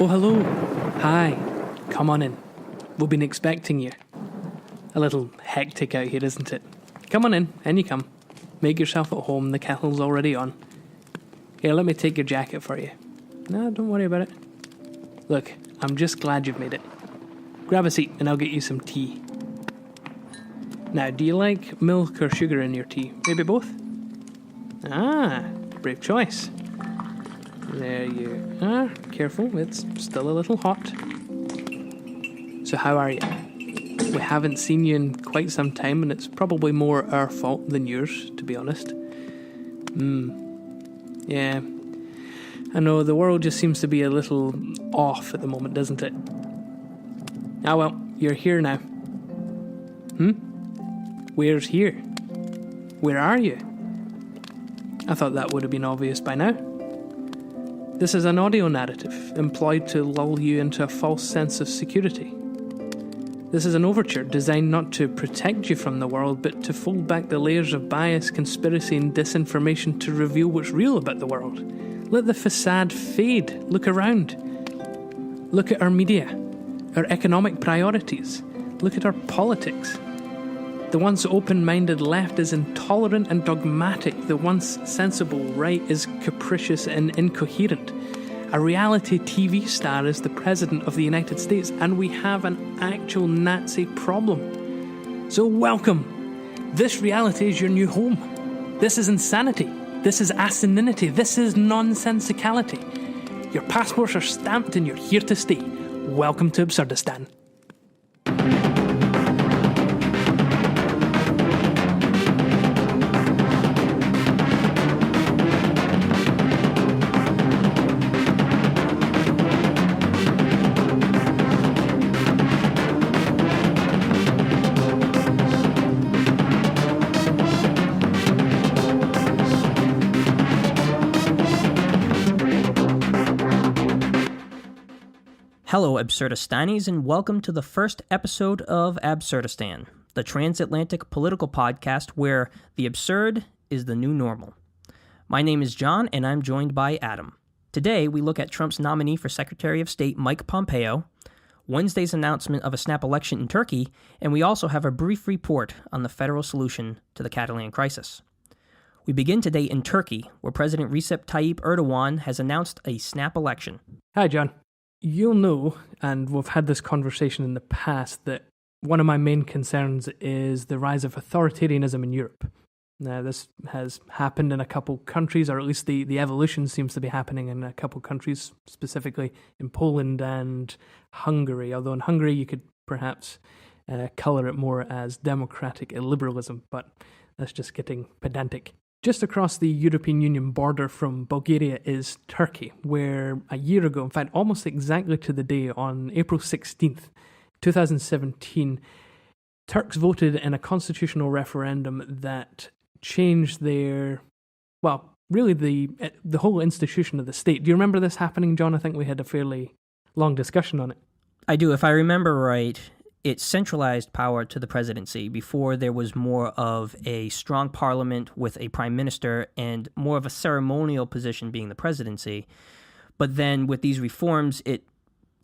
Oh, hello. Hi. Come on in. We've been expecting you. A little hectic out here, isn't it? Come on in you come. Make yourself at home, the kettle's already on. Here, let me take your jacket for you. No, don't worry about it. Look, I'm just glad you've made it. Grab a seat and I'll get you some tea. Now, do you like milk or sugar in your tea? Maybe both? Ah, brave choice. There you are. Careful, it's still a little hot. So how are you? We haven't seen you in quite some time, and it's probably more our fault than yours, to be honest. Yeah. I know, the world just seems to be a little off at the moment, doesn't it? Ah well, you're here now. Where's here? Where are you? I thought that would have been obvious by now. This is an audio narrative employed to lull you into a false sense of security. This is an overture designed not to protect you from the world, but to fold back the layers of bias, conspiracy and disinformation to reveal what's real about the world. Let the facade fade. Look around. Look at our media, our economic priorities. Look at our politics. The once open-minded left is intolerant and dogmatic. The once sensible right is capricious and incoherent. A reality TV star is the President of the United States, and we have an actual Nazi problem. So welcome. This reality is your new home. This is insanity. This is asininity. This is nonsensicality. Your passports are stamped and you're here to stay. Welcome to Absurdistan. Hello, Absurdistanis, and welcome to the first episode of Absurdistan, the transatlantic political podcast where the absurd is the new normal. My name is John, and I'm joined by Adam. Today, we look at Trump's nominee for Secretary of State, Mike Pompeo, Wednesday's announcement of a snap election in Turkey, and we also have a brief report on the federal solution to the Catalan Crisis. We begin today in Turkey, where President Recep Tayyip Erdogan has announced a snap election. Hi, John. You'll know, and we've had this conversation in the past, that one of my main concerns is the rise of authoritarianism in Europe. Now, this has happened in a couple countries, or at least the evolution seems to be happening in a couple countries, specifically in Poland and Hungary. Although in Hungary you could perhaps colour it more as democratic illiberalism, but that's just getting pedantic. Just across the European Union border from Bulgaria is Turkey, where a year ago, in fact almost exactly to the day, on April 16th, 2017, Turks voted in a constitutional referendum that changed their, well, really the whole institution of the state. Do you remember this happening, John? I think we had a fairly long discussion on it. I do. If I remember right, it centralized power to the presidency. Before, there was more of a strong parliament with a prime minister and more of a ceremonial position being the presidency. But then with these reforms, it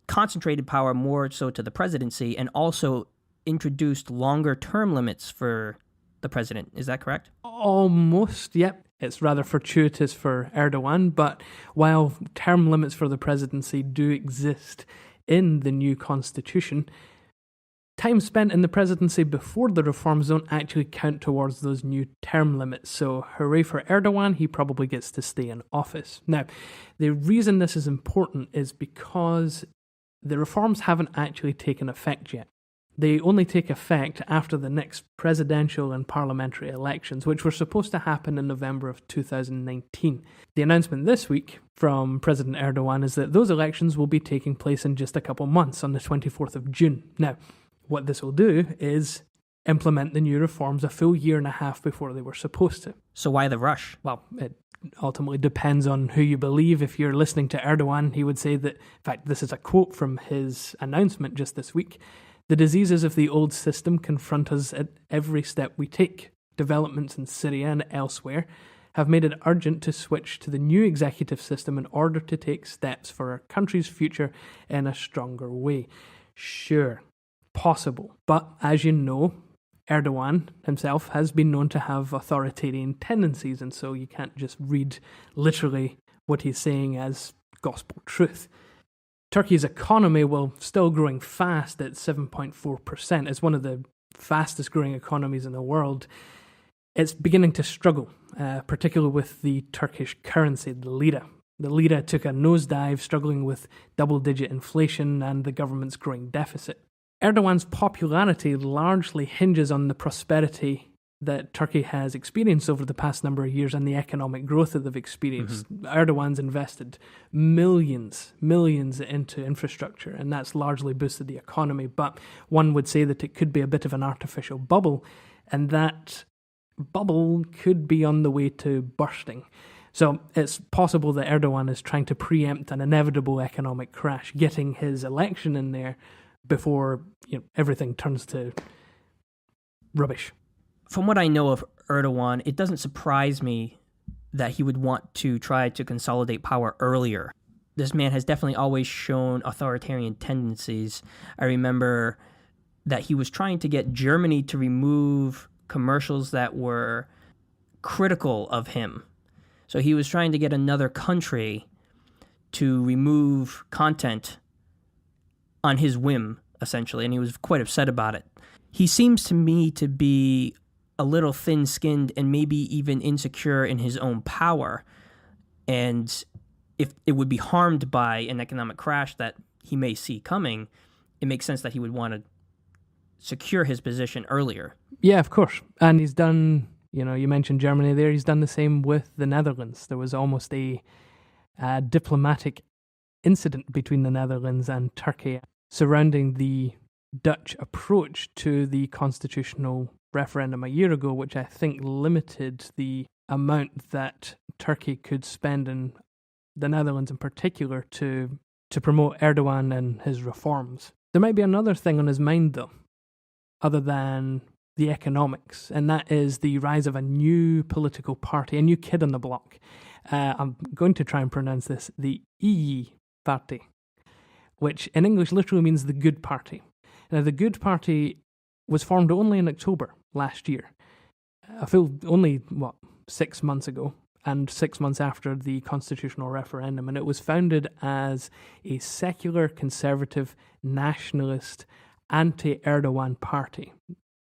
concentrated power more so to the presidency and also introduced longer term limits for the president. Is that correct? Almost, yep. It's rather fortuitous for Erdogan, but while term limits for the presidency do exist in the new constitution, time spent in the presidency before the reforms don't actually count towards those new term limits. So hooray for Erdogan, he probably gets to stay in office. Now, the reason this is important is because the reforms haven't actually taken effect yet. They only take effect after the next presidential and parliamentary elections, which were supposed to happen in November of 2019. The announcement this week from President Erdogan is that those elections will be taking place in just a couple months, on the 24th of June. Now, what this will do is implement the new reforms a full year and a half before they were supposed to. So why the rush? Well, it ultimately depends on who you believe. If you're listening to Erdogan, he would say that, in fact, this is a quote from his announcement just this week, "The diseases of the old system confront us at every step we take. Developments in Syria and elsewhere have made it urgent to switch to the new executive system in order to take steps for our country's future in a stronger way. Sure, possible. But as you know, Erdogan himself has been known to have authoritarian tendencies, and so you can't just read literally what he's saying as gospel truth. Turkey's economy, while still growing fast at 7.4%, is one of the fastest growing economies in the world. It's beginning to struggle, particularly with the Turkish currency, the lira. The lira took a nosedive, struggling with double-digit inflation and the government's growing deficit. Erdogan's popularity largely hinges on the prosperity that Turkey has experienced over the past number of years and the economic growth that they've experienced. Erdogan's invested millions into infrastructure, and that's largely boosted the economy. But one would say that it could be a bit of an artificial bubble, and that bubble could be on the way to bursting. So it's possible that Erdogan is trying to preempt an inevitable economic crash, getting his election in there before everything turns to rubbish. From what I know of Erdogan, it doesn't surprise me that he would want to try to consolidate power earlier. This man has definitely always shown authoritarian tendencies. I remember that he was trying to get Germany to remove commercials that were critical of him. So he was trying to get another country to remove content on his whim, essentially, and he was quite upset about it. He seems to me to be a little thin-skinned and maybe even insecure in his own power. And if it would be harmed by an economic crash that he may see coming, it makes sense that he would want to secure his position earlier. Yeah, of course. And he's done, you mentioned Germany there, he's done the same with the Netherlands. There was almost a diplomatic incident between the Netherlands and Turkey surrounding the Dutch approach to the constitutional referendum a year ago, which I think limited the amount that Turkey could spend in the Netherlands in particular to promote Erdogan and his reforms. There might be another thing on his mind, though, other than the economics, and that is the rise of a new political party, a new kid on the block. I'm going to try and pronounce this, the İyi Parti, which in English literally means the good party. Now, the good party was formed only in October last year, only 6 months ago, and 6 months after the constitutional referendum, and it was founded as a secular, conservative, nationalist, anti-Erdogan party.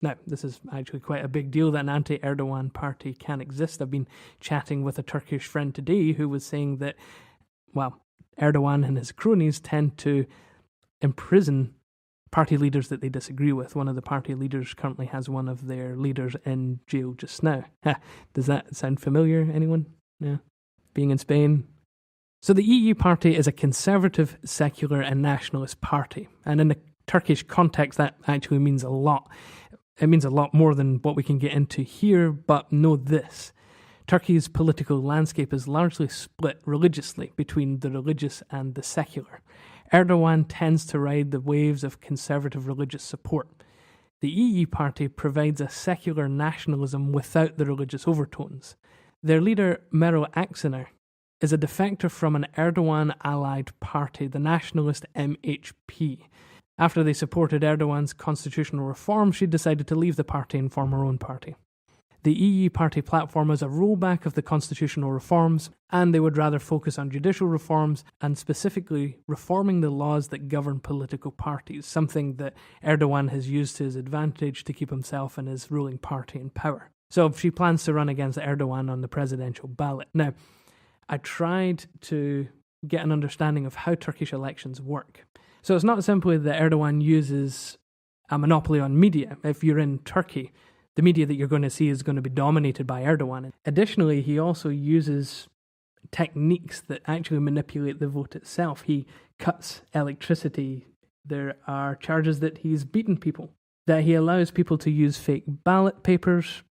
Now, this is actually quite a big deal that an anti-Erdogan party can exist. I've been chatting with a Turkish friend today who was saying that, Erdogan and his cronies tend to imprison party leaders that they disagree with. One of the party leaders currently has one of their leaders in jail just now. Does that sound familiar, anyone? Yeah. Being in Spain. So the EU party is a conservative, secular and nationalist party. And in the Turkish context, that actually means a lot. It means a lot more than what we can get into here, but know this. Turkey's political landscape is largely split religiously between the religious and the secular. Erdogan tends to ride the waves of conservative religious support. The EU party provides a secular nationalism without the religious overtones. Their leader, Meral Akşener, is a defector from an Erdogan-allied party, the nationalist MHP. After they supported Erdogan's constitutional reform, she decided to leave the party and form her own party. The EU party platform is a rollback of the constitutional reforms, and they would rather focus on judicial reforms and specifically reforming the laws that govern political parties, something that Erdogan has used to his advantage to keep himself and his ruling party in power. So she plans to run against Erdogan on the presidential ballot. Now, I tried to get an understanding of how Turkish elections work. So it's not simply that Erdogan uses a monopoly on media. If you're in Turkey, the media that you're going to see is going to be dominated by Erdogan. Additionally, he also uses techniques that actually manipulate the vote itself. He cuts electricity. There are charges that he's beaten people, that he allows people to use fake ballot papers.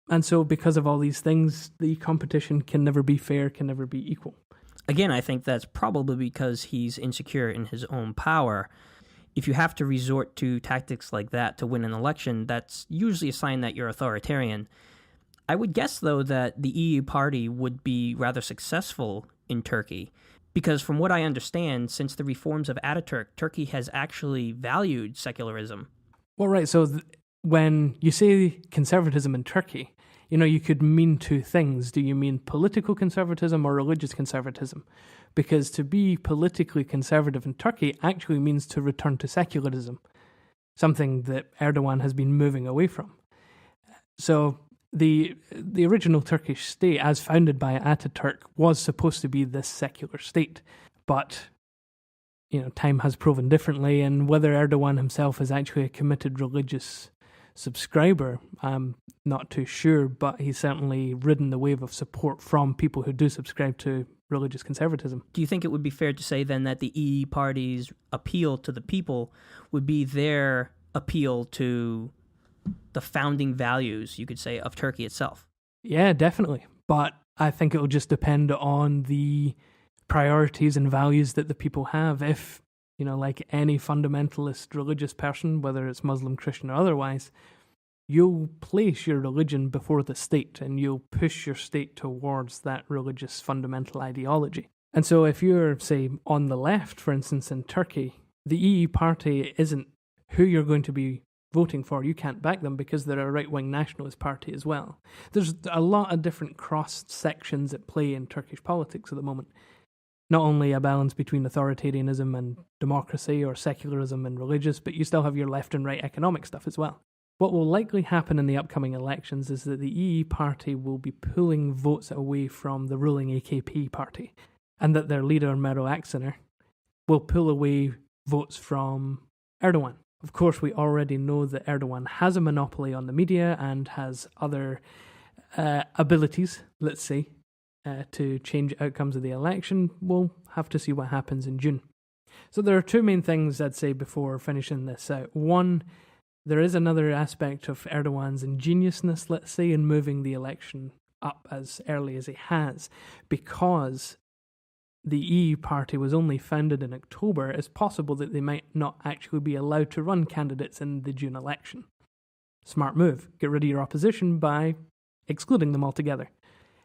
And so because of all these things, the competition can never be fair, can never be equal. Again, I think that's probably because he's insecure in his own power. If you have to resort to tactics like that to win an election, that's usually a sign that you're authoritarian. I would guess, though, that the EU party would be rather successful in Turkey, because from what I understand, since the reforms of Ataturk, Turkey has actually valued secularism. Well, right, so when you say conservatism in Turkey, you could mean two things. Do you mean political conservatism or religious conservatism? Because to be politically conservative in Turkey actually means to return to secularism, something that Erdogan has been moving away from. So the original Turkish state, as founded by Ataturk, was supposed to be this secular state. But, time has proven differently, and whether Erdogan himself is actually a committed religious subscriber, I'm not too sure, but he's certainly ridden the wave of support from people who do subscribe to religious conservatism. Do you think it would be fair to say then that the EE party's appeal to the people would be their appeal to the founding values, you could say, of Turkey itself? Yeah, definitely. But I think it'll just depend on the priorities and values that the people have. If, like any fundamentalist religious person, whether it's Muslim, Christian, or otherwise, you'll place your religion before the state and you'll push your state towards that religious fundamental ideology. And so if you're, say, on the left, for instance, in Turkey, the EE party isn't who you're going to be voting for. You can't back them because they're a right-wing nationalist party as well. There's a lot of different cross-sections at play in Turkish politics at the moment. Not only a balance between authoritarianism and democracy, or secularism and religious, but you still have your left and right economic stuff as well. What will likely happen in the upcoming elections is that the EE party will be pulling votes away from the ruling AKP party, and that their leader, Meral Akşener, will pull away votes from Erdogan. Of course, we already know that Erdogan has a monopoly on the media and has other abilities, let's say, to change outcomes of the election. We'll have to see what happens in June. So there are two main things I'd say before finishing this out. One, there is another aspect of Erdogan's ingeniousness, let's say, in moving the election up as early as he has, because the EU party was only founded in October. It's possible that they might not actually be allowed to run candidates in the June election. Smart move. Get rid of your opposition by excluding them altogether.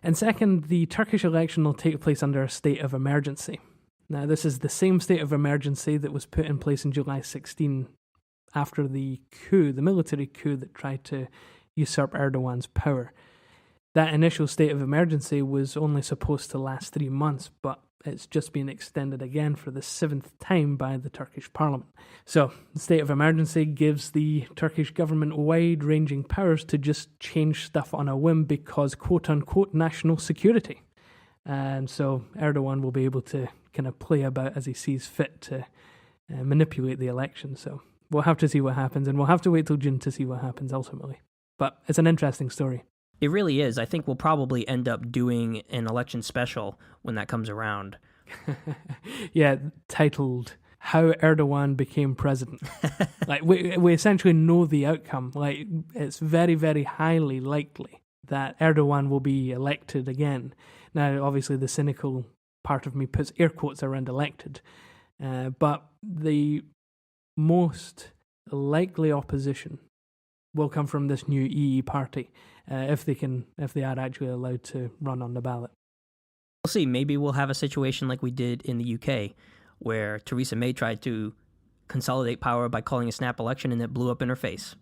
And second, the Turkish election will take place under a state of emergency. Now, this is the same state of emergency that was put in place in July 16 after the coup, the military coup that tried to usurp Erdogan's power. That initial state of emergency was only supposed to last 3 months, but it's just been extended again for the 7th time by the Turkish parliament. So, the state of emergency gives the Turkish government wide-ranging powers to just change stuff on a whim because, quote-unquote, national security. And so Erdogan will be able to kind of play about as he sees fit to manipulate the election. So we'll have to see what happens, and we'll have to wait till June to see what happens ultimately. But it's an interesting story. It really is. I think we'll probably end up doing an election special when that comes around. Yeah, titled How Erdogan Became President. Like we essentially know the outcome. Like, it's very, very highly likely that Erdogan will be elected again. Now, obviously, the cynical part of me puts air quotes around elected, but the most likely opposition will come from this new EE party, if they are actually allowed to run on the ballot. We'll see. Maybe we'll have a situation like we did in the UK, where Theresa May tried to consolidate power by calling a snap election, and it blew up in her face.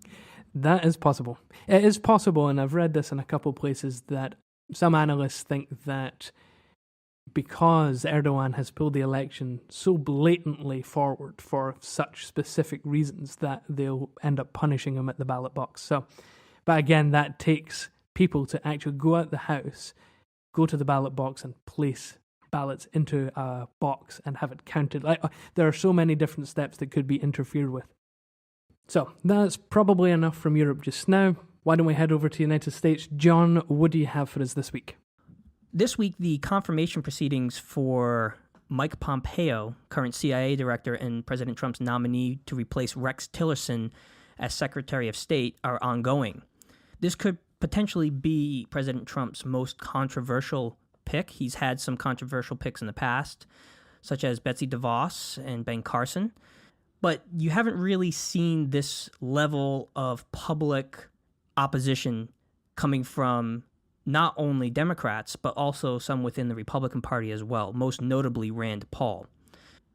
That is possible. It is possible, and I've read this in a couple places, that some analysts think that because Erdogan has pulled the election so blatantly forward for such specific reasons that they'll end up punishing him at the ballot box. So, but again, that takes people to actually go out the house, go to the ballot box and place ballots into a box and have it counted. Like, there are so many different steps that could be interfered with. So that's probably enough from Europe just now. Why don't we head over to the United States? John, what do you have for us this week? This week, the confirmation proceedings for Mike Pompeo, current CIA director and President Trump's nominee to replace Rex Tillerson as Secretary of State, are ongoing. This could potentially be President Trump's most controversial pick. He's had some controversial picks in the past, such as Betsy DeVos and Ben Carson. But you haven't really seen this level of public opposition coming from not only Democrats, but also some within the Republican Party as well, most notably Rand Paul.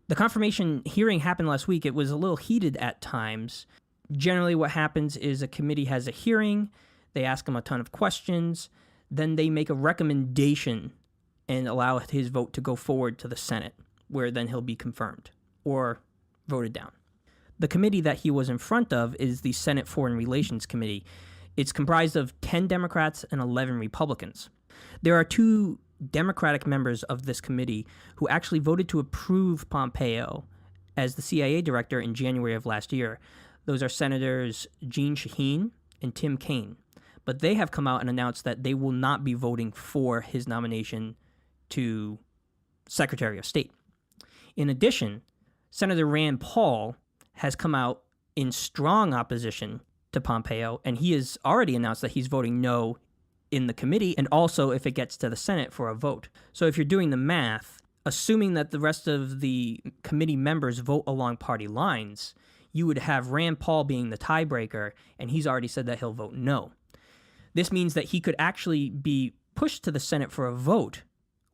The confirmation hearing happened last week. It was a little heated at times. Generally, what happens is a committee has a hearing, they ask him a ton of questions, then they make a recommendation and allow his vote to go forward to the Senate, where then he'll be confirmed or voted down. The committee that he was in front of is the Senate Foreign Relations Committee. It's comprised of 10 Democrats and 11 Republicans. There are 2 Democratic members of this committee who actually voted to approve Pompeo as the CIA director in January of last year. Those are Senators Jeanne Shaheen and Tim Kaine. But they have come out and announced that they will not be voting for his nomination to Secretary of State. In addition, Senator Rand Paul has come out in strong opposition to Pompeo, and he has already announced that he's voting no in the committee and also if it gets to the Senate for a vote. So if you're doing the math, assuming that the rest of the committee members vote along party lines, you would have Rand Paul being the tiebreaker, and he's already said that he'll vote no. This means that he could actually be pushed to the Senate for a vote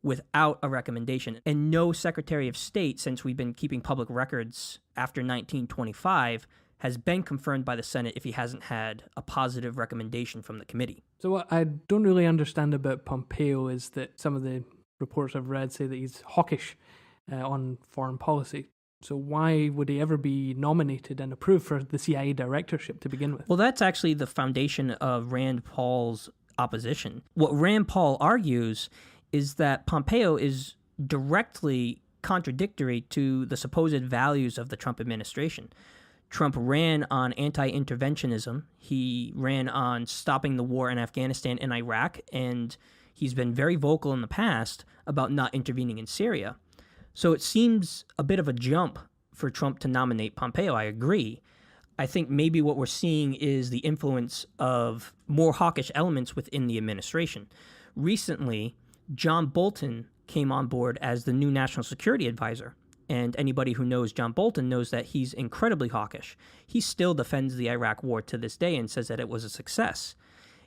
without a recommendation. And no Secretary of State, since we've been keeping public records after 1925, has been confirmed by the Senate if he hasn't had a positive recommendation from the committee. So what I don't really understand about Pompeo is that some of the reports I've read say that he's hawkish on foreign policy. So why would he ever be nominated and approved for the CIA directorship to begin with? Well, that's actually the foundation of Rand Paul's opposition. What Rand Paul argues is that Pompeo is directly contradictory to the supposed values of the Trump administration. Trump ran on anti-interventionism. He ran on stopping the war in Afghanistan and Iraq, and he's been very vocal in the past about not intervening in Syria. So it seems a bit of a jump for Trump to nominate Pompeo. I agree. I think maybe what we're seeing is the influence of more hawkish elements within the administration. Recently, John Bolton came on board as the new national security advisor. And anybody who knows John Bolton knows that he's incredibly hawkish. He still defends the Iraq war to this day and says that it was a success.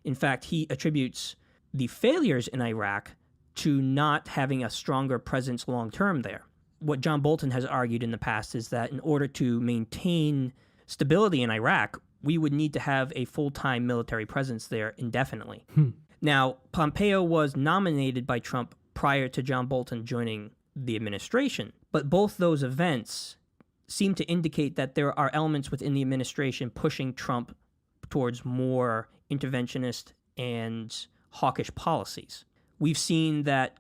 In fact, he attributes the failures in Iraq to not having a stronger presence long-term there. What John Bolton has argued in the past is that in order to maintain stability in Iraq, we would need to have a full-time military presence there indefinitely. Now, Pompeo was nominated by Trump prior to John Bolton joining the administration. But both those events seem to indicate that there are elements within the administration pushing Trump towards more interventionist and hawkish policies. We've seen that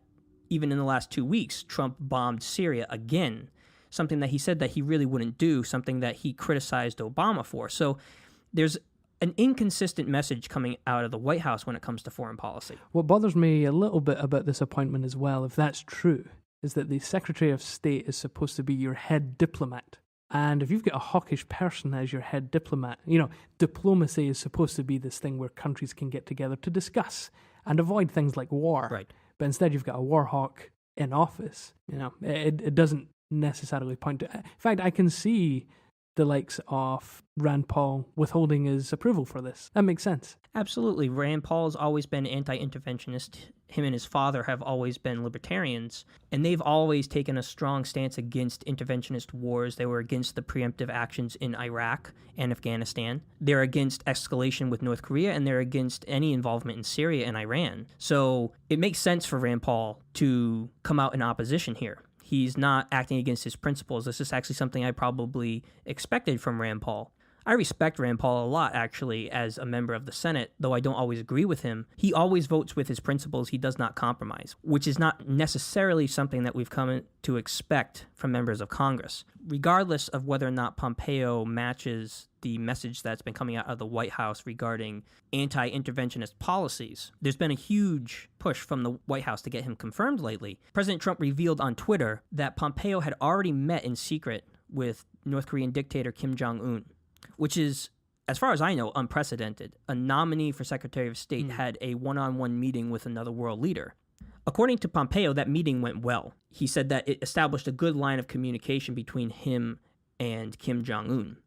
even in the last 2 weeks, Trump bombed Syria again, something that he said that he really wouldn't do, something that he criticized Obama for. So there's an inconsistent message coming out of the White House when it comes to foreign policy. What bothers me a little bit about this appointment as well, if that's true, is that the Secretary of State is supposed to be your head diplomat. And if you've got a hawkish person as your head diplomat, diplomacy is supposed to be this thing where countries can get together to discuss and avoid things like war. Right. But instead you've got a war hawk in office. It doesn't necessarily point to... In fact, I can see the likes of Rand Paul withholding his approval for this. That makes sense. Absolutely. Rand Paul's always been anti-interventionist. Him and his father have always been libertarians, and they've always taken a strong stance against interventionist wars. They were against the preemptive actions in Iraq and Afghanistan. They're against escalation with North Korea, and they're against any involvement in Syria and Iran. So it makes sense for Rand Paul to come out in opposition here. He's not acting against his principles. This is actually something I probably expected from Rand Paul. I respect Rand Paul a lot, actually, as a member of the Senate, though I don't always agree with him. He always votes with his principles. He does not compromise, which is not necessarily something that we've come to expect from members of Congress. Regardless of whether or not Pompeo matches the message that's been coming out of the White House regarding anti-interventionist policies, there's been a huge push from the White House to get him confirmed lately. President Trump revealed on Twitter that Pompeo had already met in secret with North Korean dictator Kim Jong-un, which is, as far as I know, unprecedented. A nominee for Secretary of State had a one-on-one meeting with another world leader. According to Pompeo, that meeting went well. He said that it established a good line of communication between him and Kim Jong-un.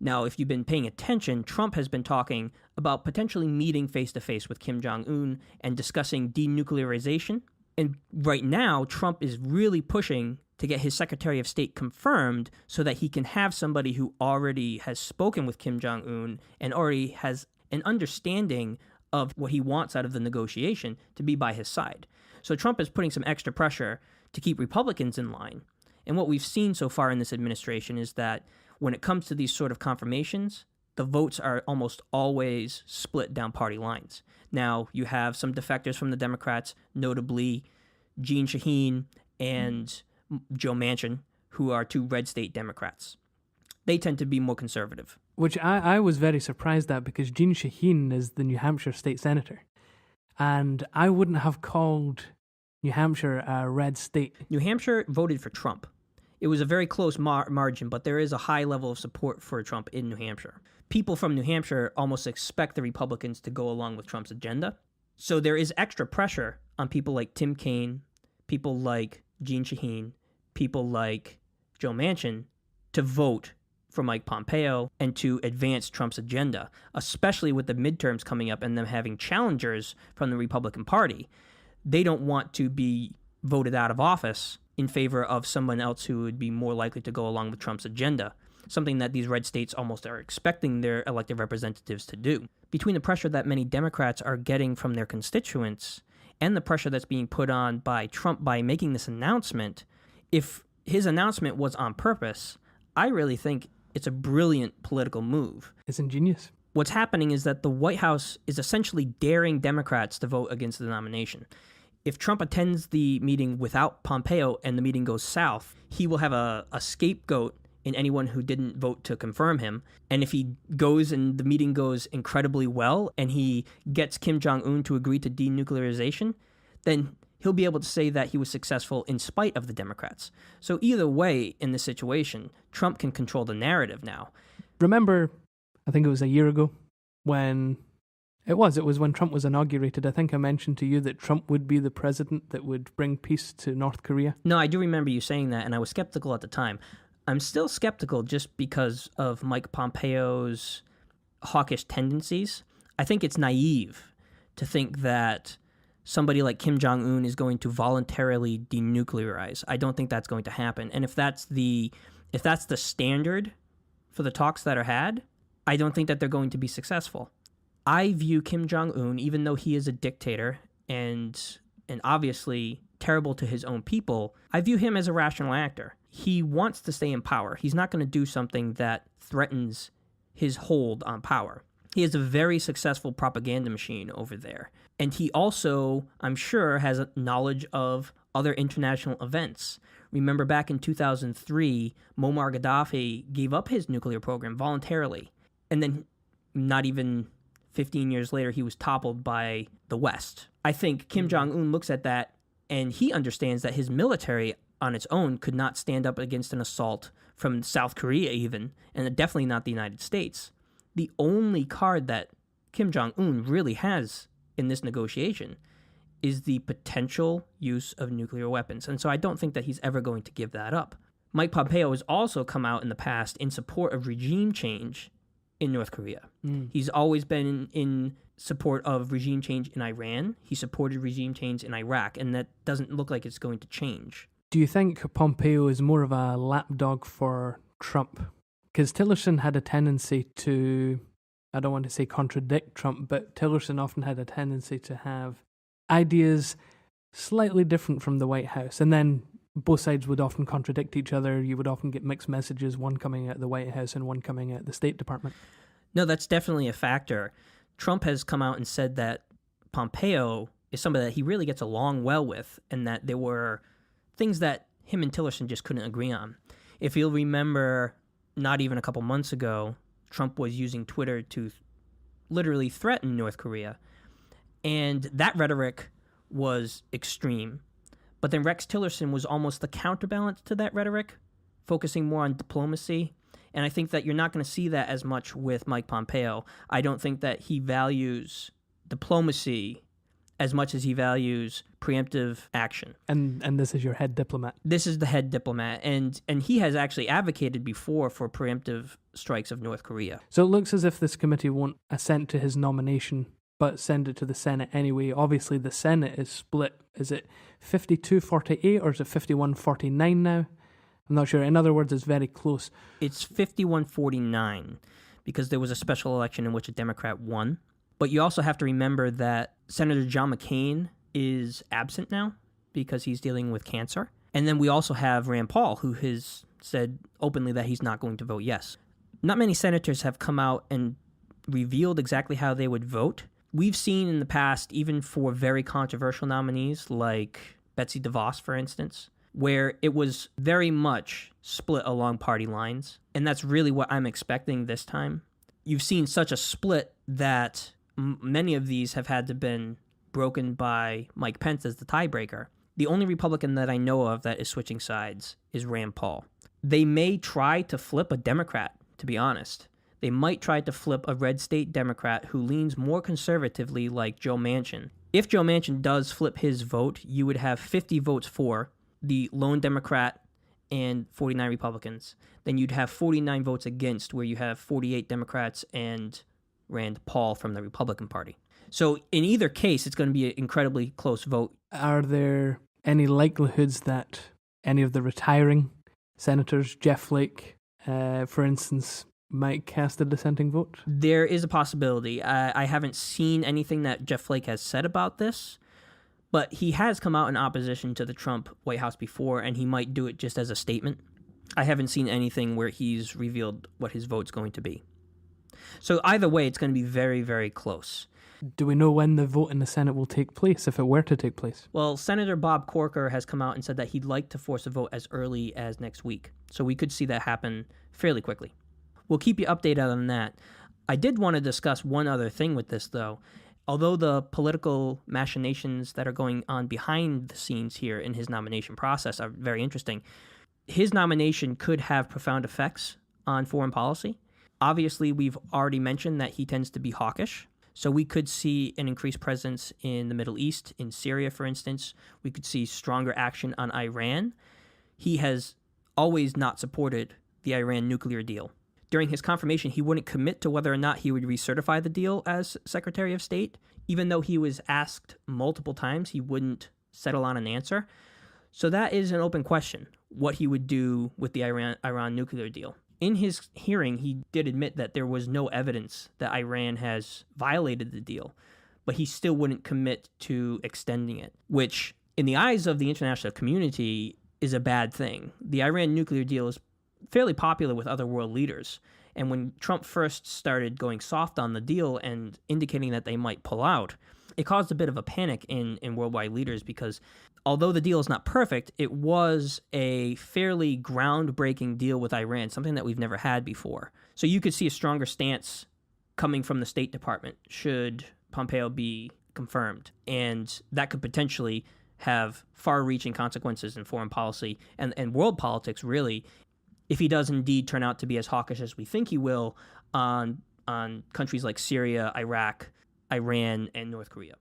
Now, if you've been paying attention, Trump has been talking about potentially meeting face-to-face with Kim Jong-un and discussing denuclearization. And right now, Trump is really pushing to get his Secretary of State confirmed so that he can have somebody who already has spoken with Kim Jong-un and already has an understanding of what he wants out of the negotiation to be by his side. So Trump is putting some extra pressure to keep Republicans in line. And what we've seen so far in this administration is that when it comes to these sort of confirmations, the votes are almost always split down party lines. Now, you have some defectors from the Democrats, notably Jeanne Shaheen and Joe Manchin, who are two red state Democrats. They tend to be more conservative. Which I was very surprised at, because Jeanne Shaheen is the New Hampshire state senator. And I wouldn't have called New Hampshire a red state. New Hampshire voted for Trump. It was a very close margin, but there is a high level of support for Trump in New Hampshire. People from New Hampshire almost expect the Republicans to go along with Trump's agenda. So there is extra pressure on people like Tim Kaine, people like Jeanne Shaheen, people like Joe Manchin to vote for Mike Pompeo and to advance Trump's agenda, especially with the midterms coming up and them having challengers from the Republican Party. They don't want to be voted out of office in favor of someone else who would be more likely to go along with Trump's agenda, something that these red states almost are expecting their elected representatives to do. Between the pressure that many Democrats are getting from their constituents and the pressure that's being put on by Trump by making this announcement, if his announcement was on purpose, I really think it's a brilliant political move. It's ingenious. What's happening is that the White House is essentially daring Democrats to vote against the nomination. If Trump attends the meeting without Pompeo and the meeting goes south, he will have a scapegoat in anyone who didn't vote to confirm him. And if he goes and the meeting goes incredibly well and he gets Kim Jong-un to agree to denuclearization, then he'll be able to say that he was successful in spite of the Democrats. So either way in this situation, Trump can control the narrative now. Remember, I think it was a year ago when it was when Trump was inaugurated. I think I mentioned to you that Trump would be the president that would bring peace to North Korea. No, I do remember you saying that, and I was skeptical at the time. I'm still skeptical just because of Mike Pompeo's hawkish tendencies. I think it's naive to think that somebody like Kim Jong-un is going to voluntarily denuclearize. I don't think that's going to happen. And if that's the standard for the talks that are had, I don't think that they're going to be successful. I view Kim Jong-un, even though he is a dictator and obviously terrible to his own people, I view him as a rational actor. He wants to stay in power. He's not going to do something that threatens his hold on power. He is a very successful propaganda machine over there. And he also, I'm sure, has a knowledge of other international events. Remember back in 2003, Muammar Gaddafi gave up his nuclear program voluntarily. And then not even 15 years later, he was toppled by the West. I think Kim Jong-un looks at that and he understands that his military on its own could not stand up against an assault from South Korea even, and definitely not the United States. The only card that Kim Jong-un really has in this negotiation is the potential use of nuclear weapons. And so I don't think that he's ever going to give that up. Mike Pompeo has also come out in the past in support of regime change in North Korea. He's always been in support of regime change in Iran. He supported regime change in Iraq, and that doesn't look like it's going to change. Do you think Pompeo is more of a lapdog for Trump? Because Tillerson had a tendency to, I don't want to say contradict Trump, but Tillerson often had a tendency to have ideas slightly different from the White House. And then both sides would often contradict each other. You would often get mixed messages, one coming out of the White House and one coming out of the State Department. No, that's definitely a factor. Trump has come out and said that Pompeo is somebody that he really gets along well with, and that there were things that him and Tillerson just couldn't agree on. If you'll remember, not even a couple months ago, Trump was using Twitter to literally threaten North Korea. And that rhetoric was extreme. But then Rex Tillerson was almost the counterbalance to that rhetoric, focusing more on diplomacy. And I think that you're not going to see that as much with Mike Pompeo. I don't think that he values diplomacy as much as he values preemptive action. And this is your head diplomat. This is the head diplomat, and he has actually advocated before for preemptive strikes of North Korea. So it looks as if this committee won't assent to his nomination, but send it to the Senate anyway. Obviously, the Senate is split. Is it 52-48 or is it 51-49 now? I'm not sure. In other words, it's very close. It's 51-49 because there was a special election in which a Democrat won. But you also have to remember that Senator John McCain is absent now because he's dealing with cancer. And then we also have Rand Paul, who has said openly that he's not going to vote yes. Not many senators have come out and revealed exactly how they would vote. We've seen in the past, even for very controversial nominees like Betsy DeVos, for instance, where it was very much split along party lines. And that's really what I'm expecting this time. You've seen such a split that many of these have had to been broken by Mike Pence as the tiebreaker. The only Republican that I know of that is switching sides is Rand Paul. They may try to flip a Democrat, to be honest. They might try to flip a red state Democrat who leans more conservatively like Joe Manchin. If Joe Manchin does flip his vote, you would have 50 votes for the lone Democrat and 49 Republicans. Then you'd have 49 votes against, where you have 48 Democrats and Rand Paul from the Republican Party. So in either case, it's going to be an incredibly close vote. Are there any likelihoods that any of the retiring senators, Jeff Flake, for instance, might cast a dissenting vote? There is a possibility. I haven't seen anything that Jeff Flake has said about this, but he has come out in opposition to the Trump White House before, and he might do it just as a statement. I haven't seen anything where he's revealed what his vote's going to be. So either way, it's going to be very, very close. Do we know when the vote in the Senate will take place, if it were to take place? Well, Senator Bob Corker has come out and said that he'd like to force a vote as early as next week. So we could see that happen fairly quickly. We'll keep you updated on that. I did want to discuss one other thing with this, though. Although the political machinations that are going on behind the scenes here in his nomination process are very interesting, his nomination could have profound effects on foreign policy. Obviously, we've already mentioned that he tends to be hawkish. So we could see an increased presence in the Middle East, in Syria, for instance. We could see stronger action on Iran. He has always not supported the Iran nuclear deal. During his confirmation, he wouldn't commit to whether or not he would recertify the deal as Secretary of State. Even though he was asked multiple times, he wouldn't settle on an answer. So that is an open question, what he would do with the Iran nuclear deal. In his hearing, he did admit that there was no evidence that Iran has violated the deal, but he still wouldn't commit to extending it, which, in the eyes of the international community, is a bad thing. The Iran nuclear deal is fairly popular with other world leaders, and when Trump first started going soft on the deal and indicating that they might pull out, it caused a bit of a panic in worldwide leaders because although the deal is not perfect, it was a fairly groundbreaking deal with Iran, something that we've never had before. So you could see a stronger stance coming from the State Department should Pompeo be confirmed. And that could potentially have far-reaching consequences in foreign policy and world politics, really, if he does indeed turn out to be as hawkish as we think he will on countries like Syria, Iraq, Iran, and North Korea.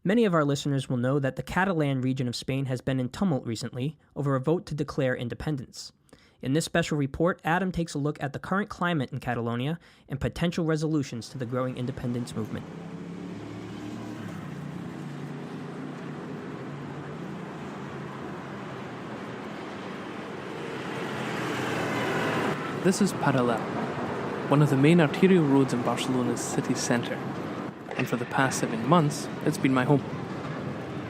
Many of our listeners will know that the Catalan region of Spain has been in tumult recently over a vote to declare independence. In this special report, Adam takes a look at the current climate in Catalonia and potential resolutions to the growing independence movement. This is Parallel, one of the main arterial roads in Barcelona's city centre, and for the past 7 months, it's been my home.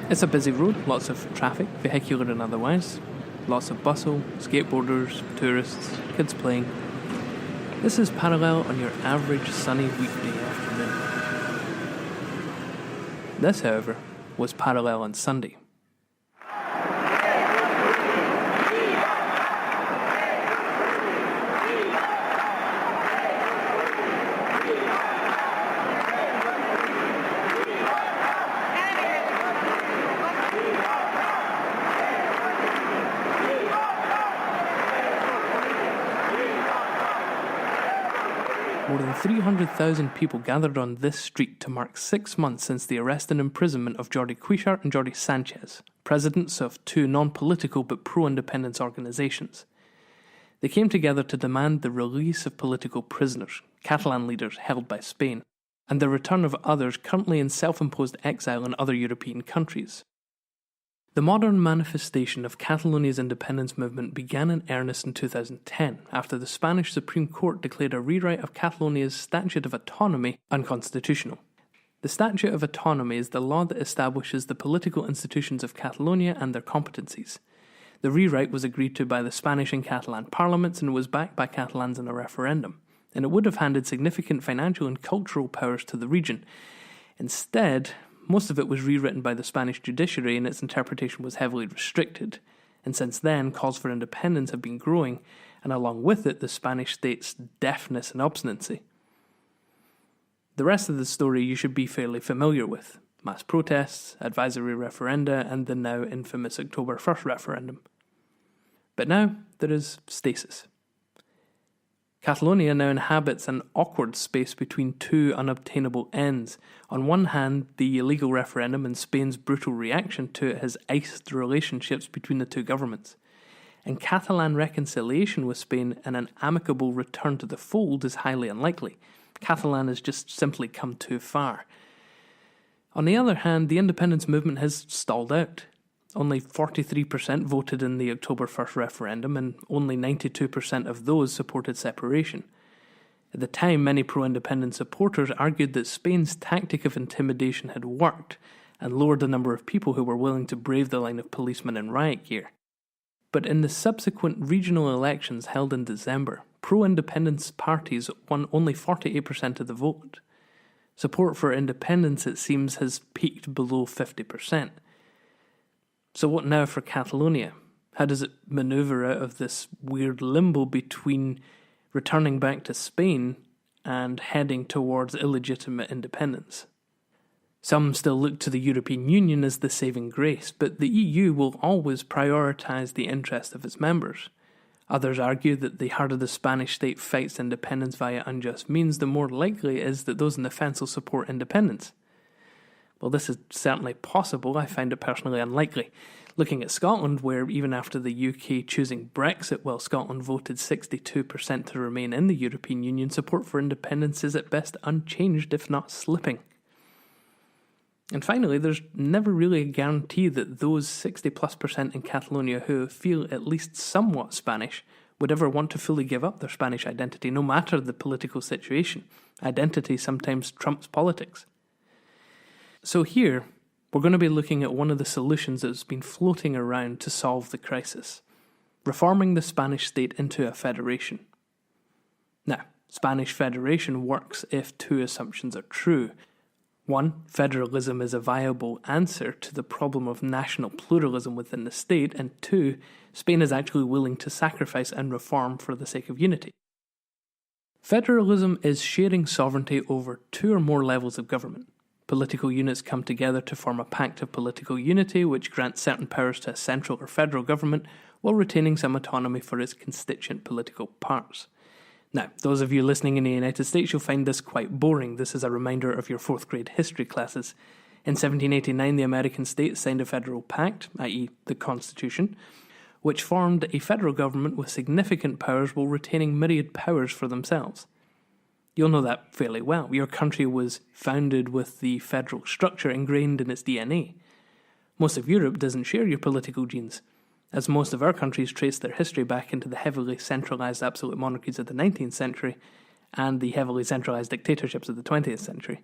It's a busy road, lots of traffic, vehicular and otherwise, lots of bustle, skateboarders, tourists, kids playing. This is Parallel on your average sunny weekday afternoon. This, however, was Parallel on Sunday. more than 300,000 people gathered on this street to mark 6 months since the arrest and imprisonment of Jordi Cuixart and Jordi Sanchez, presidents of two non-political but pro-independence organisations. They came together to demand the release of political prisoners, Catalan leaders held by Spain, and the return of others currently in self-imposed exile in other European countries. The modern manifestation of Catalonia's independence movement began in earnest in 2010, after the Spanish Supreme Court declared a rewrite of Catalonia's Statute of Autonomy unconstitutional. The Statute of Autonomy is the law that establishes the political institutions of Catalonia and their competencies. The rewrite was agreed to by the Spanish and Catalan parliaments and was backed by Catalans in a referendum, and it would have handed significant financial and cultural powers to the region. Instead, most of it was rewritten by the Spanish judiciary and its interpretation was heavily restricted, and since then calls for independence have been growing, and along with it the Spanish state's deafness and obstinacy. The rest of the story you should be fairly familiar with: mass protests, advisory referenda, and the now infamous October 1st referendum. But now there is stasis. Catalonia now inhabits an awkward space between two unobtainable ends. On one hand, the illegal referendum and Spain's brutal reaction to it has iced relationships between the two governments. And Catalan reconciliation with Spain and an amicable return to the fold is highly unlikely. Catalan has just simply come too far. On the other hand, the independence movement has stalled out. Only 43% voted in the October 1st referendum, and only 92% of those supported separation. At the time, many pro-independence supporters argued that Spain's tactic of intimidation had worked and lowered the number of people who were willing to brave the line of policemen in riot gear. But in the subsequent regional elections held in December, pro-independence parties won only 48% of the vote. Support for independence, it seems, has peaked below 50%. So what now for Catalonia? How does it manoeuvre out of this weird limbo between returning back to Spain and heading towards illegitimate independence? Some still look to the European Union as the saving grace, but the EU will always prioritise the interest of its members. Others argue that the harder the Spanish state fights independence via unjust means, the more likely it is that those in the fence will support independence. Well, this is certainly possible. I find it personally unlikely. Looking at Scotland, where even after the UK choosing Brexit while Scotland voted 62% to remain in the European Union, support for independence is at best unchanged, if not slipping. And finally, there's never really a guarantee that those 60+% in Catalonia who feel at least somewhat Spanish would ever want to fully give up their Spanish identity, no matter the political situation. Identity sometimes trumps politics. So here, we're going to be looking at one of the solutions that's been floating around to solve the crisis: reforming the Spanish state into a federation. Now, Spanish federation works if two assumptions are true. One, federalism is a viable answer to the problem of national pluralism within the state, and two, Spain is actually willing to sacrifice and reform for the sake of unity. Federalism is sharing sovereignty over two or more levels of government. Political units come together to form a pact of political unity which grants certain powers to a central or federal government while retaining some autonomy for its constituent political parts. Now, those of you listening in the United States, you'll find this quite boring. This is a reminder of your 4th grade history classes. In 1789, the American states signed a federal pact, i.e. the Constitution, which formed a federal government with significant powers while retaining myriad powers for themselves. You'll know that fairly well. Your country was founded with the federal structure ingrained in its DNA. Most of Europe doesn't share your political genes, as most of our countries trace their history back into the heavily centralised absolute monarchies of the 19th century and the heavily centralised dictatorships of the 20th century.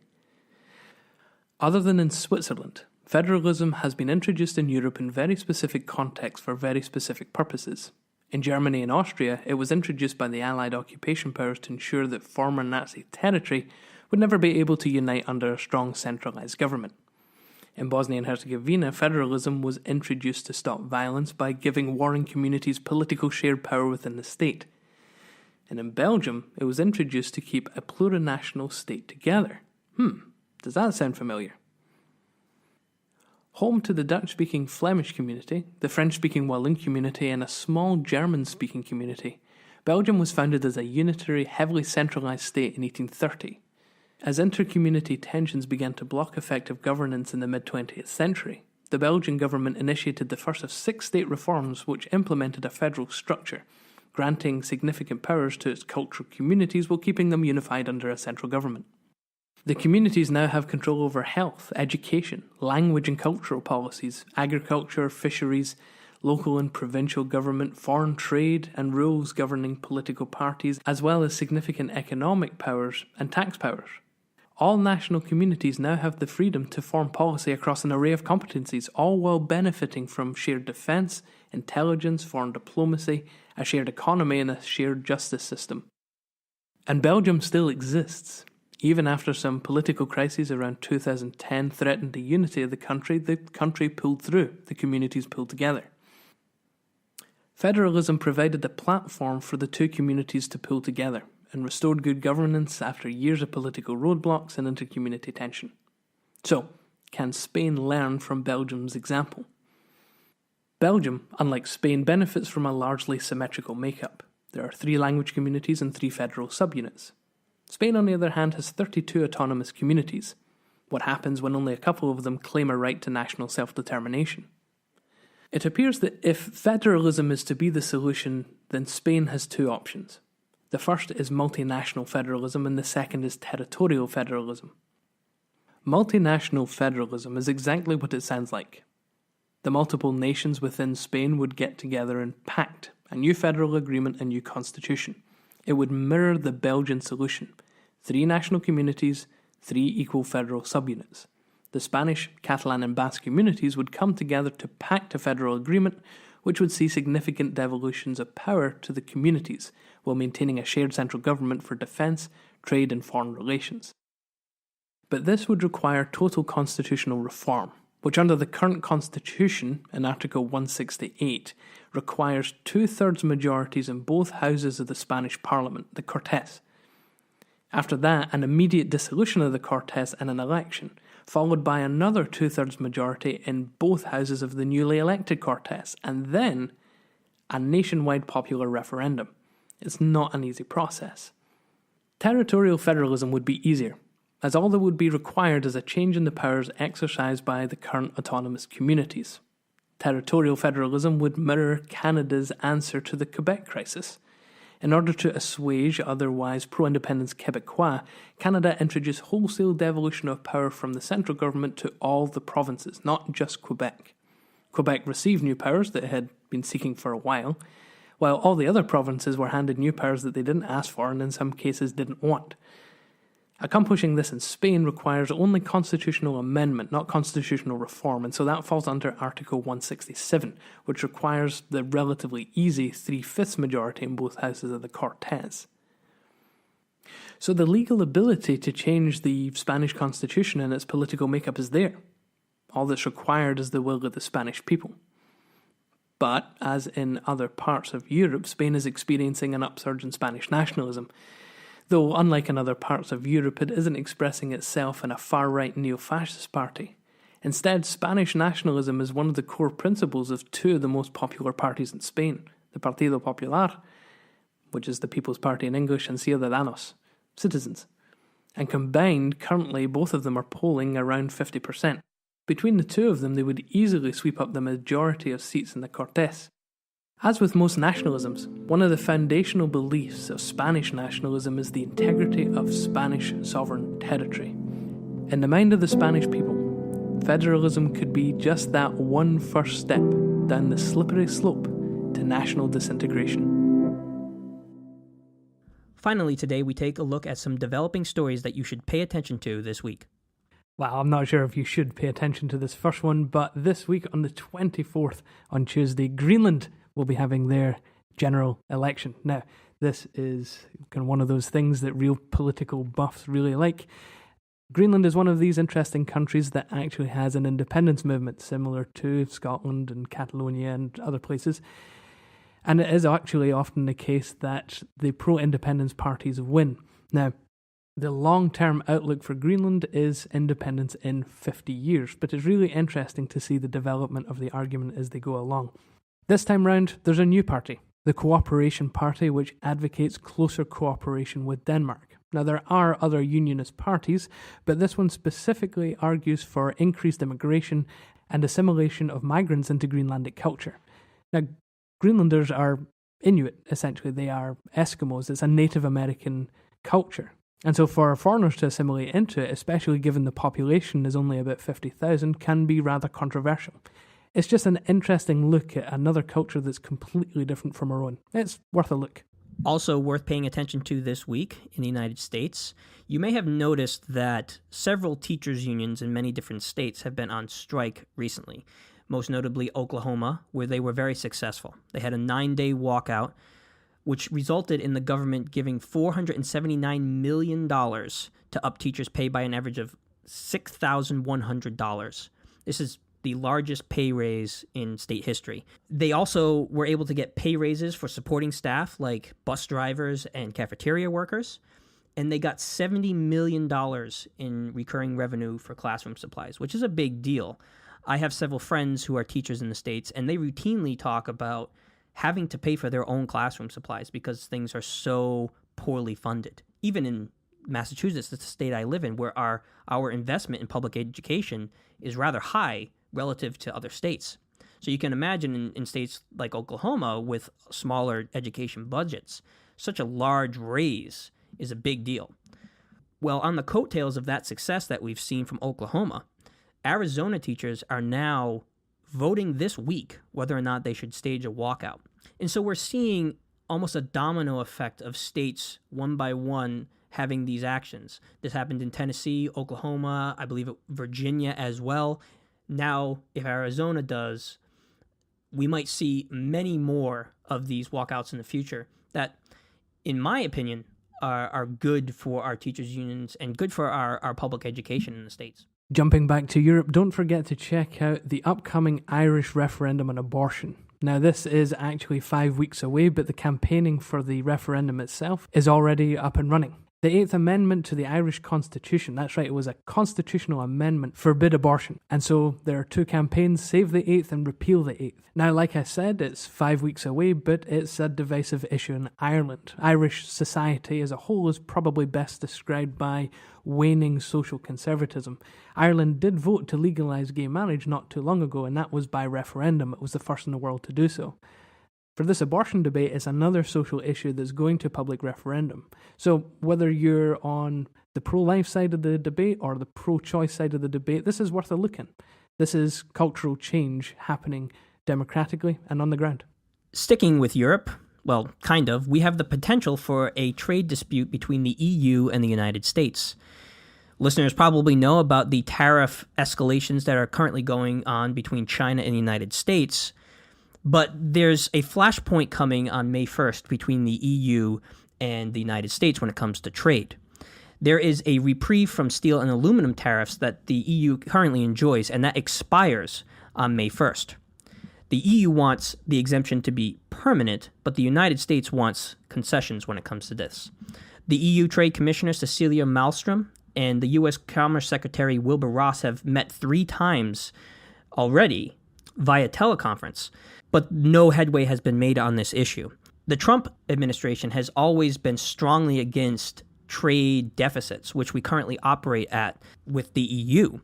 Other than in Switzerland, federalism has been introduced in Europe in very specific contexts for very specific purposes. In Germany and Austria, it was introduced by the Allied occupation powers to ensure that former Nazi territory would never be able to unite under a strong centralised government. In Bosnia and Herzegovina, federalism was introduced to stop violence by giving warring communities political shared power within the state. And in Belgium, it was introduced to keep a plurinational state together. Does that sound familiar? Home to the Dutch-speaking Flemish community, the French-speaking Walloon community, and a small German-speaking community, Belgium was founded as a unitary, heavily centralised state in 1830. As inter-community tensions began to block effective governance in the mid-20th century, the Belgian government initiated the first of 6 state reforms which implemented a federal structure, granting significant powers to its cultural communities while keeping them unified under a central government. The communities now have control over health, education, language and cultural policies, agriculture, fisheries, local and provincial government, foreign trade, and rules governing political parties, as well as significant economic powers and tax powers. All national communities now have the freedom to form policy across an array of competencies, all while benefiting from shared defence, intelligence, foreign diplomacy, a shared economy, and a shared justice system. And Belgium still exists. Even after some political crises around 2010 threatened the unity of the country pulled through, the communities pulled together. Federalism provided a platform for the two communities to pull together and restored good governance after years of political roadblocks and inter-community tension. So, can Spain learn from Belgium's example? Belgium, unlike Spain, benefits from a largely symmetrical makeup. There are 3 language communities and 3 federal subunits. Spain, on the other hand, has 32 autonomous communities. What happens when only a couple of them claim a right to national self-determination? It appears that if federalism is to be the solution, then Spain has 2 options. The first is multinational federalism and the second is territorial federalism. Multinational federalism is exactly what it sounds like. The multiple nations within Spain would get together and pact a new federal agreement, a new constitution. It would mirror the Belgian solution: 3 national communities, 3 equal federal subunits. The Spanish, Catalan and Basque communities would come together to pact a federal agreement which would see significant devolutions of power to the communities while maintaining a shared central government for defence, trade and foreign relations. But this would require total constitutional reform, which under the current constitution, in Article 168, requires 2/3 majorities in both houses of the Spanish parliament, the Cortes. After that, an immediate dissolution of the Cortes and an election, followed by another 2/3 majority in both houses of the newly elected Cortes, and then a nationwide popular referendum. It's not an easy process. Territorial federalism would be easier, as all that would be required is a change in the powers exercised by the current autonomous communities. Territorial federalism would mirror Canada's answer to the Quebec crisis. In order to assuage otherwise pro-independence Quebecois, Canada introduced wholesale devolution of power from the central government to all the provinces, not just Quebec. Quebec received new powers that it had been seeking for a while all the other provinces were handed new powers that they didn't ask for and in some cases didn't want. Accomplishing this in Spain requires only constitutional amendment, not constitutional reform, and so that falls under Article 167, which requires the relatively easy 3/5 majority in both houses of the Cortes. So the legal ability to change the Spanish constitution and its political makeup is there. All that's required is the will of the Spanish people. But, as in other parts of Europe, Spain is experiencing an upsurge in Spanish nationalism. Though, unlike in other parts of Europe, it isn't expressing itself in a far-right neo-fascist party. Instead, Spanish nationalism is one of the core principles of 2 of the most popular parties in Spain, the Partido Popular, which is the People's Party in English, and Ciudadanos, citizens. And combined, currently, both of them are polling around 50%. Between the 2 of them, they would easily sweep up the majority of seats in the Cortes. As with most nationalisms, one of the foundational beliefs of Spanish nationalism is the integrity of Spanish sovereign territory. In the mind of the Spanish people, federalism could be just that one first step down the slippery slope to national disintegration. Finally, today we take a look at some developing stories that you should pay attention to this week. Well, I'm not sure if you should pay attention to this first one, but this week on the 24th, on Tuesday, Greenland will be having their general election. Now, this is kind of one of those things that real political buffs really like. Greenland is one of these interesting countries that actually has an independence movement, similar to Scotland and Catalonia and other places. And it is actually often the case that the pro-independence parties win. Now, the long-term outlook for Greenland is independence in 50 years, but it's really interesting to see the development of the argument as they go along. This time round, there's a new party, the Cooperation Party, which advocates closer cooperation with Denmark. Now, there are other unionist parties, but this one specifically argues for increased immigration and assimilation of migrants into Greenlandic culture. Now, Greenlanders are Inuit, essentially. They are Eskimos. It's a Native American culture. And so for foreigners to assimilate into it, especially given the population is only about 50,000, can be rather controversial. It's just an interesting look at another culture that's completely different from our own. It's worth a look. Also worth paying attention to this week in the United States, you may have noticed that several teachers' unions in many different states have been on strike recently, most notably Oklahoma, where they were very successful. They had a 9-day walkout, which resulted in the government giving $479 million to up teachers' pay by an average of $6,100. This is the largest pay raise in state history. They also were able to get pay raises for supporting staff like bus drivers and cafeteria workers, and they got $70 million in recurring revenue for classroom supplies, which is a big deal. I have several friends who are teachers in the States, and they routinely talk about having to pay for their own classroom supplies because things are so poorly funded. Even in Massachusetts, that's the state I live in, where our investment in public education is rather high relative to other states. So you can imagine in states like Oklahoma with smaller education budgets, such a large raise is a big deal. Well, on the coattails of that success that we've seen from Oklahoma, Arizona teachers are now voting this week whether or not they should stage a walkout. And so we're seeing almost a domino effect of states one by one having these actions. This happened in Tennessee, Oklahoma, I believe Virginia as well. Now, if Arizona does, we might see many more of these walkouts in the future that, in my opinion, are good for our teachers' unions and good for our public education in the States. Jumping back to Europe, don't forget to check out the upcoming Irish referendum on abortion. Now, this is actually 5 weeks away, but the campaigning for the referendum itself is already up and running. The 8th Amendment to the Irish Constitution, that's right, it was a constitutional amendment, forbid abortion. And so there are two campaigns, Save the 8th and Repeal the 8th. Now, like I said, it's 5 weeks away, but it's a divisive issue in Ireland. Irish society as a whole is probably best described by waning social conservatism. Ireland did vote to legalise gay marriage not too long ago, and that was by referendum. It was the first in the world to do so. For this abortion debate, it's another social issue that's going to public referendum. So whether you're on the pro-life side of the debate or the pro-choice side of the debate, this is worth a look in. This is cultural change happening democratically and on the ground. Sticking with Europe, well, kind of, we have the potential for a trade dispute between the EU and the United States. Listeners probably know about the tariff escalations that are currently going on between China and the United States. But there's a flashpoint coming on May 1st between the EU and the United States when it comes to trade. There is a reprieve from steel and aluminum tariffs that the EU currently enjoys, and that expires on May 1st. The EU wants the exemption to be permanent, but the United States wants concessions when it comes to this. The EU Trade Commissioner Cecilia Malmström and the U.S. Commerce Secretary Wilbur Ross have met 3 times already via teleconference, but no headway has been made on this issue. The Trump administration has always been strongly against trade deficits, which we currently operate at with the EU.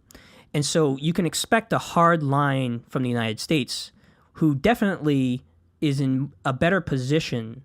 And so you can expect a hard line from the United States, who definitely is in a better position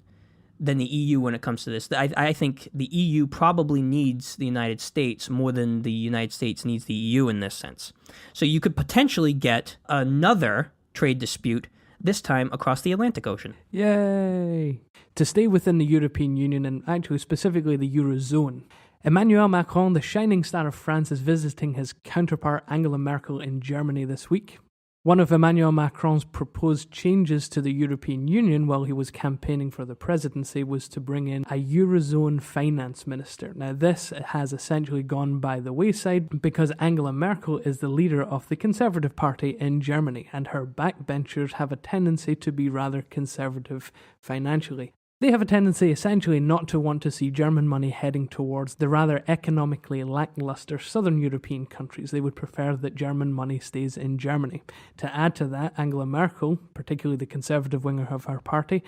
than the EU when it comes to this. I think the EU probably needs the United States more than the United States needs the EU in this sense. So you could potentially get another trade dispute, this time across the Atlantic Ocean. Yay! To stay within the European Union, and actually specifically the Eurozone, Emmanuel Macron, the shining star of France, is visiting his counterpart Angela Merkel in Germany this week. One of Emmanuel Macron's proposed changes to the European Union while he was campaigning for the presidency was to bring in a Eurozone finance minister. Now, this has essentially gone by the wayside because Angela Merkel is the leader of the Conservative Party in Germany, and her backbenchers have a tendency to be rather conservative financially. They have a tendency essentially not to want to see German money heading towards the rather economically lackluster southern European countries. They would prefer that German money stays in Germany. To add to that, Angela Merkel, particularly the conservative wing of her party,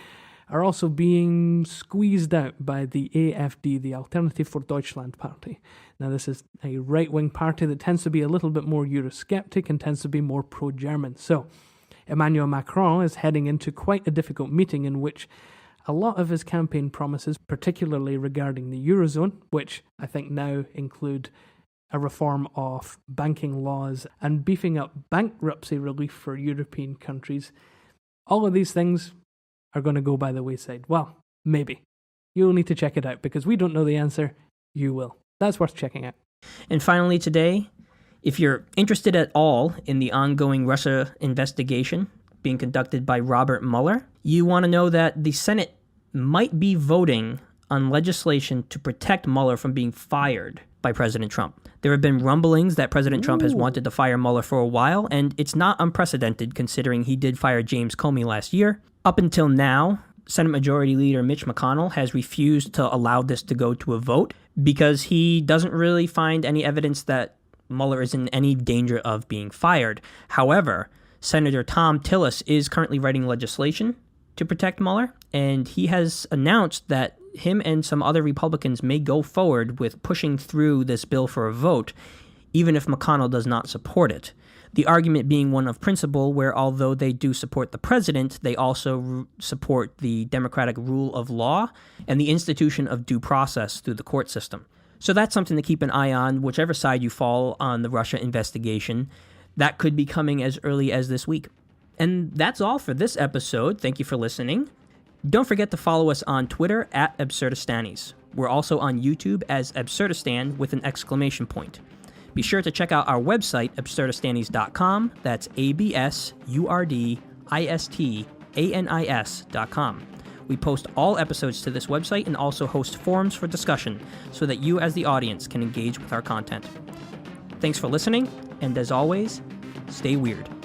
are also being squeezed out by the AfD, the Alternative for Deutschland party. Now, this is a right-wing party that tends to be a little bit more Eurosceptic and tends to be more pro-German. So, Emmanuel Macron is heading into quite a difficult meeting in which a lot of his campaign promises, particularly regarding the Eurozone, which I think now include a reform of banking laws and beefing up bankruptcy relief for European countries, all of these things are going to go by the wayside. Well, maybe. You'll need to check it out because we don't know the answer. You will. That's worth checking out. And finally today, if you're interested at all in the ongoing Russia investigation being conducted by Robert Mueller, you want to know that the Senate might be voting on legislation to protect Mueller from being fired by President Trump. There have been rumblings that President Trump has wanted to fire Mueller for a while, and it's not unprecedented considering he did fire James Comey last year. Up until now, Senate Majority Leader Mitch McConnell has refused to allow this to go to a vote because he doesn't really find any evidence that Mueller is in any danger of being fired. However, Senator Tom Tillis is currently writing legislation to protect Mueller, and he has announced that him and some other Republicans may go forward with pushing through this bill for a vote, even if McConnell does not support it. The argument being one of principle, where although they do support the president, they also support the democratic rule of law and the institution of due process through the court system. So that's something to keep an eye on, whichever side you fall on the Russia investigation. That could be coming as early as this week. And that's all for this episode. Thank you for listening. Don't forget to follow us on Twitter at Absurdistanis. We're also on YouTube as Absurdistan with an exclamation point. Be sure to check out our website, absurdistanis.com. That's absurdistanis.com. We post all episodes to this website and also host forums for discussion so that you as the audience can engage with our content. Thanks for listening, and as always, stay weird.